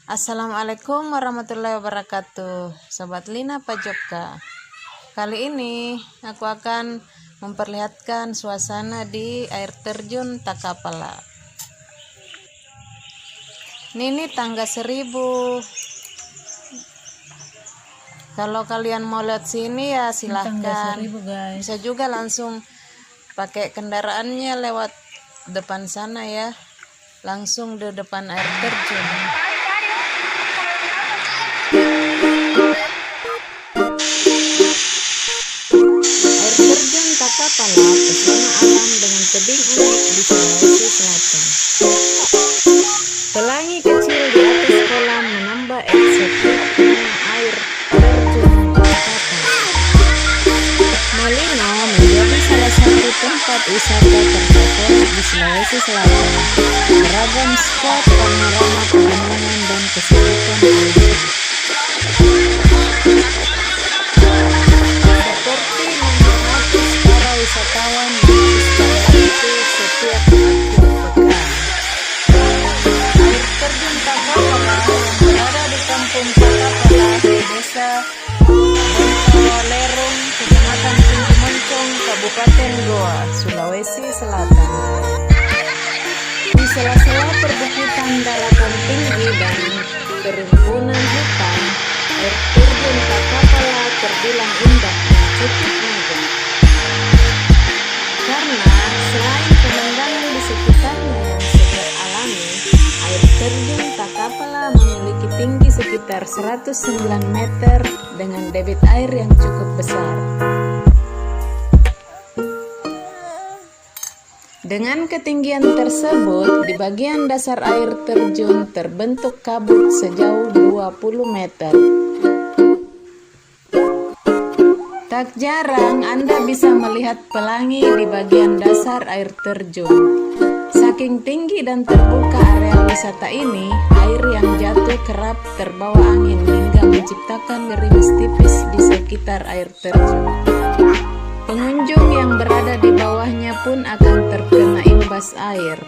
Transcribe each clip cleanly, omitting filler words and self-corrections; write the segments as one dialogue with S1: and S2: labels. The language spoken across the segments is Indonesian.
S1: Assalamualaikum warahmatullahi wabarakatuh, Sobat Lina Pajokka. Kali ini aku akan memperlihatkan suasana di air terjun Takapala. Ini tangga 1000. Kalau kalian mau lihat sini ya silahkan. Bisa juga langsung pakai kendaraannya lewat depan sana ya, langsung di depan air terjun. Air terjun Takapala, pesona alam dengan tebing unik di Sulawesi Selatan. Pelangi kecil di atas kolam menambah eksotisme air terjun Takapala. Malino menjadi salah satu tempat wisata terfavorit di Sulawesi Selatan. Beragam spot panorama pemandangan dan kesejukan alam. Seperti menghapus para wisatawan itu setiap akhir pekan. Air terjun Takapala yang berada di kampung Takapala, desa Bontolerung, Kecamatan Tinggi Moncong, Kabupaten Goa, Sulawesi Selatan. Di sela-sela perbukitan dalaman tinggi dan kerimbunan hutan, air terjun Takapala terbilang indah dan cukup megah. Karena selain pemandangan di sekitarnya yang segar alami, air terjun Takapala memiliki tinggi sekitar 109 meter dengan debit air yang cukup besar. Dengan ketinggian tersebut, di bagian dasar air terjun terbentuk kabut sejauh 20 meter. Tak jarang Anda bisa melihat pelangi di bagian dasar air terjun. Saking tinggi dan terbuka area wisata ini, air yang jatuh kerap terbawa angin hingga menciptakan gerimis tipis di sekitar air terjun. Pengunjung yang berada di bawahnya pun akan terkena imbas air.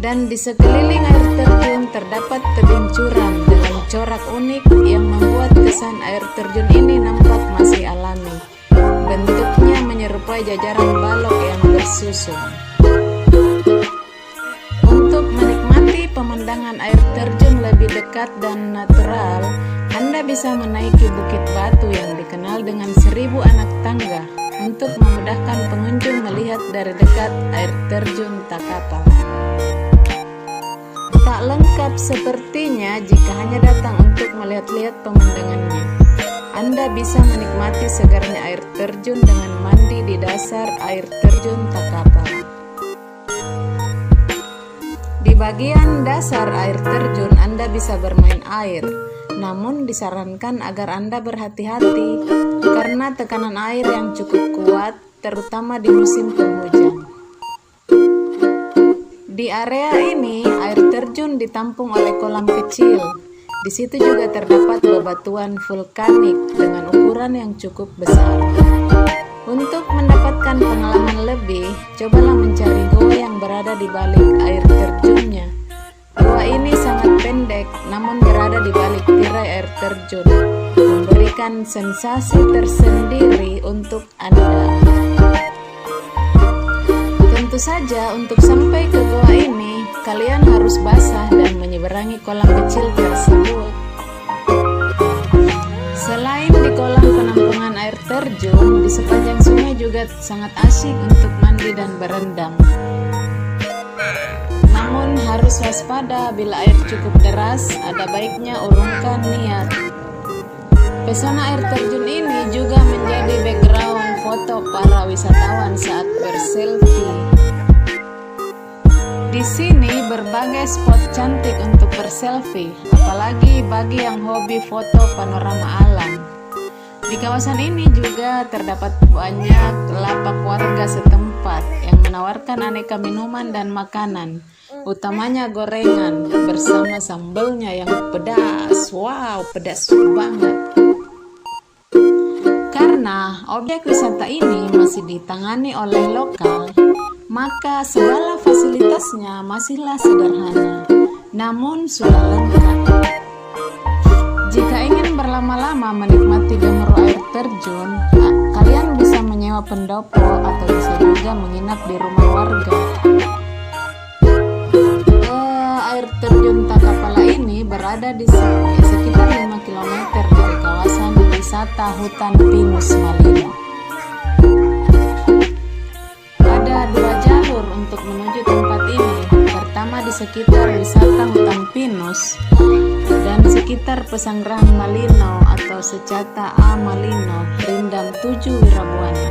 S1: Dan di sekeliling air terjun terdapat tebing curam dengan corak unik yang membuat kesan air terjun ini nampak masih alami. Bentuknya menyerupai jajaran balok yang bersusun. Untuk menikmati pemandangan air terjun lebih dekat dan natural, Anda bisa menaiki Bukit Batu yang dikenal dengan 1000 anak tangga untuk memudahkan pengunjung melihat dari dekat air terjun Takapala. Tak lengkap sepertinya jika hanya datang untuk melihat-lihat pemandangannya. Anda bisa menikmati segarnya air terjun dengan mandi di dasar air terjun Takapala. Di bagian dasar air terjun Anda bisa bermain air, namun disarankan agar Anda berhati-hati karena tekanan air yang cukup kuat, terutama di musim penghujan. Di area ini, air terjun ditampung oleh kolam kecil. Di situ juga terdapat bebatuan vulkanik dengan ukuran yang cukup besar. Untuk mendapatkan pengalaman lebih, cobalah mencari goa yang berada di balik air terjunnya. Goa ini sangat pendek, namun berada di balik tirai air terjun, memberikan sensasi tersendiri untuk Anda. Tentu saja untuk sampai ke goa ini, kalian harus basah dan menyeberangi kolam kecil tersebut. Selain di kolam penampungan air terjun, di sepanjang sungai juga sangat asyik untuk mandi dan berendam. Namun harus waspada bila air cukup deras, ada baiknya urungkan niat. Pesona air terjun ini juga menjadi background foto para wisatawan saat berselfie. Di sini berbagai spot cantik untuk berselfie, apalagi bagi yang hobi foto panorama alam. Di kawasan ini juga terdapat banyak lapak warga setempat yang menawarkan aneka minuman dan makanan, utamanya gorengan bersama sambelnya yang pedas. Wow, pedas banget. Karena objek wisata ini masih ditangani oleh lokal, maka segala fasilitasnya masihlah sederhana. namun sudah lengkap. Jika ingin berlama-lama menikmati gemuruh air terjun, kalian bisa menyewa pendopo atau bisa juga menginap di rumah warga. Air terjun Takapala ini berada di sekitar 5 km dari kawasan wisata hutan pinus Malino. Ada 2 jalur untuk menuju tempat ini. Pertama di sekitar wisata hutan pinus dan sekitar Pesanggerahan Malino atau Secata A Malino, Rindam 7 Wirabuana.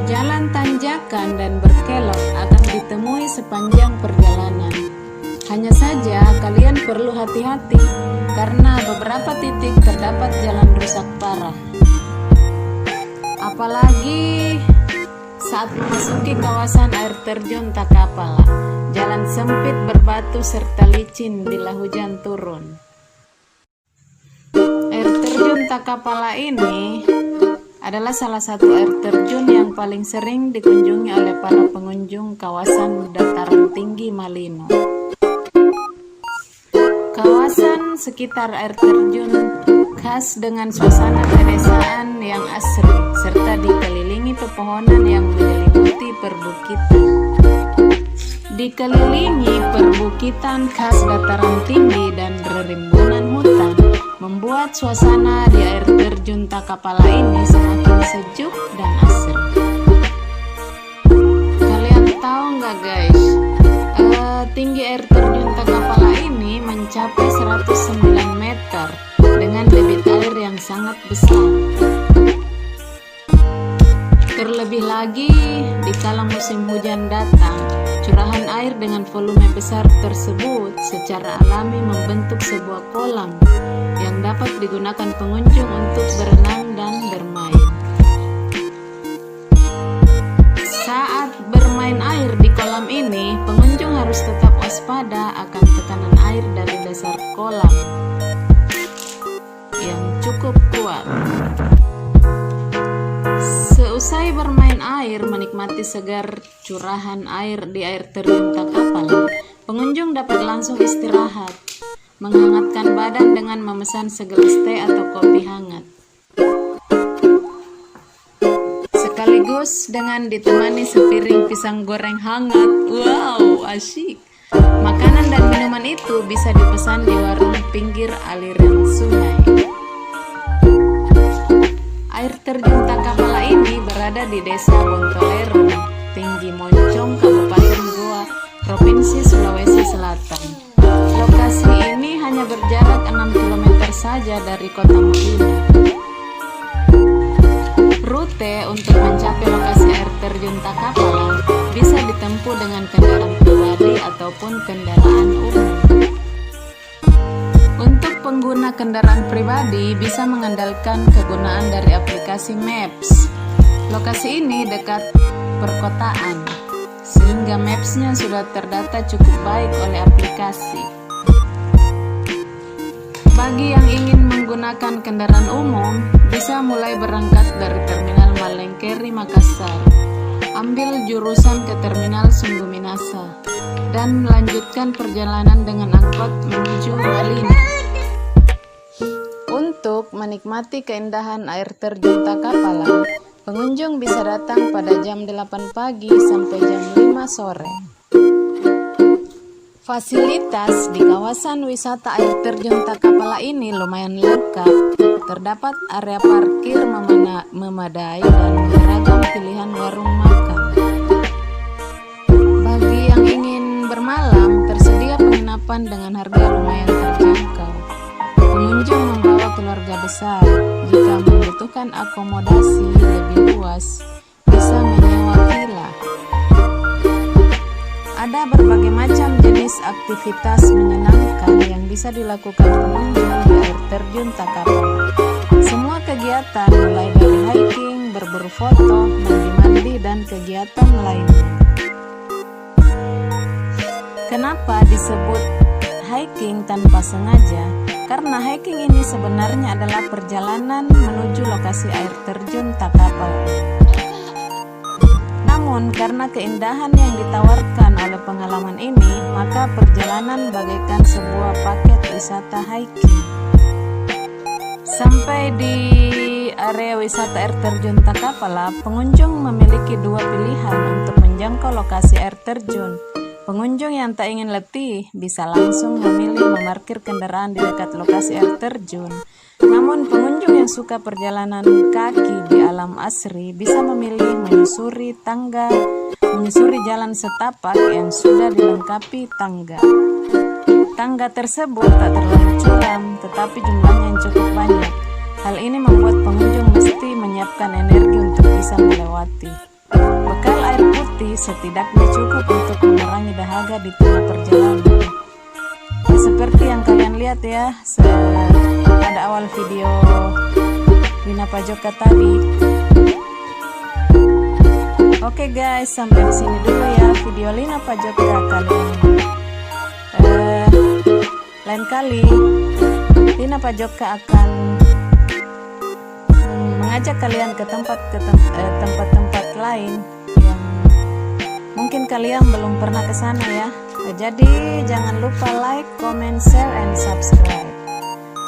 S1: Jalan tanjakan dan berkelok akan ditemui sepanjang perjalanan. Hanya saja kalian perlu hati-hati karena beberapa titik terdapat jalan rusak parah. Apalagi saat memasuki kawasan air terjun Takapala, jalan sempit berbatu serta licin bila hujan turun. Air terjun Takapala ini adalah salah satu air terjun yang paling sering dikunjungi oleh para pengunjung kawasan dataran tinggi Malino. Kawasan sekitar air terjun khas dengan suasana pedesaan yang asri serta dikelilingi pepohonan yang menyelimuti perbukitan. Dikelilingi perbukitan khas dataran tinggi dan rerimbunan hutan, membuat suasana di air terjun Takapala ini semakin sejuk dan asri. Kalian tahu nggak guys, tinggi air terjun Takapala ini mencapai 109 meter dengan debit air yang sangat besar. Terlebih lagi, di kala musim hujan datang, curahan air dengan volume besar tersebut secara alami membentuk sebuah kolam yang dapat digunakan pengunjung untuk berenang dan bermain. Saat bermain air di kolam ini, pengunjung harus tetap waspada akan tekanan air dari dasar kolam yang cukup kuat. Seusai bermain air, menikmati segar curahan air di air terjun Takapala, pengunjung dapat langsung istirahat, menghangatkan badan dengan memesan segelas teh atau kopi hangat. Sekaligus dengan ditemani sepiring pisang goreng hangat. Wow, asyik. Makanan dan minuman itu bisa dipesan di warung pinggir aliran sungai. Air terjun Takapala ini berada di Desa Bontolero, Tinggi Moncong, Kabupaten Goa, Provinsi Sulawesi Selatan. Lokasi ini hanya berjarak 6 km saja dari kota Malino. Rute untuk mencapai lokasi air terjun Takapala bisa ditempuh dengan kendaraan pribadi ataupun kendaraan umum. Untuk pengguna kendaraan pribadi bisa mengandalkan kegunaan dari aplikasi Maps. Lokasi ini dekat perkotaan, sehingga Maps-nya sudah terdata cukup baik oleh aplikasi. Bagi yang ingin menggunakan kendaraan umum, bisa mulai berangkat dari Terminal Malengkeri, Makassar, ambil jurusan ke Terminal Sungguh Minasa, dan melanjutkan perjalanan dengan angkot menuju Malino. Untuk menikmati keindahan air terjun Takapala, pengunjung bisa datang pada jam 8 pagi sampai jam 5 sore. Fasilitas di kawasan wisata air terjun Takapala ini lumayan lengkap. Terdapat area parkir memadai dan beragam pilihan warung makan. Bagi yang ingin bermalam, tersedia penginapan dengan harga lumayan terjangkau. Pengunjung membawa keluarga besar. Jika membutuhkan akomodasi lebih luas, bisa menyewa villa. Ada berbagai macam jenis aktivitas menyenangkan yang bisa dilakukan pengunjung di air terjun Takapala. Semua kegiatan mulai dari hiking, berburu foto, mandi-mandi, dan kegiatan lainnya. Kenapa disebut hiking tanpa sengaja? Karena hiking ini sebenarnya adalah perjalanan menuju lokasi air terjun Takapala. Namun karena keindahan yang ditawarkan oleh pengalaman ini, maka perjalanan bagaikan sebuah paket wisata hiking. Sampai di area wisata air terjun Takapala, pengunjung memiliki dua pilihan untuk menjangkau lokasi air terjun. Pengunjung yang tak ingin letih bisa langsung memilih memarkir kendaraan di dekat lokasi air terjun. Namun pengunjung yang suka perjalanan kaki di alam asri bisa memilih menyusuri jalan setapak yang sudah dilengkapi tangga. Tangga tersebut tak terlalu curam, tetapi jumlahnya yang cukup banyak. Hal ini membuat pengunjung mesti menyiapkan energi untuk bisa melewati. Bekal air putih setidaknya cukup untuk mengurangi dahaga di tengah perjalanan. Seperti yang kalian lihat ya, pada awal video Lina Pajoka tadi. Oke guys, sampai di sini dulu ya video Lina Pajoka kali ini. Lain kali Lina Pajoka akan mengajak kalian ke tempat-tempat lain yang mungkin kalian belum pernah ke sana ya. Jadi jangan lupa like, comment, share, and subscribe.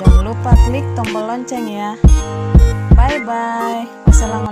S1: Jangan lupa klik tombol lonceng ya. Bye bye. Wassalamualaikum.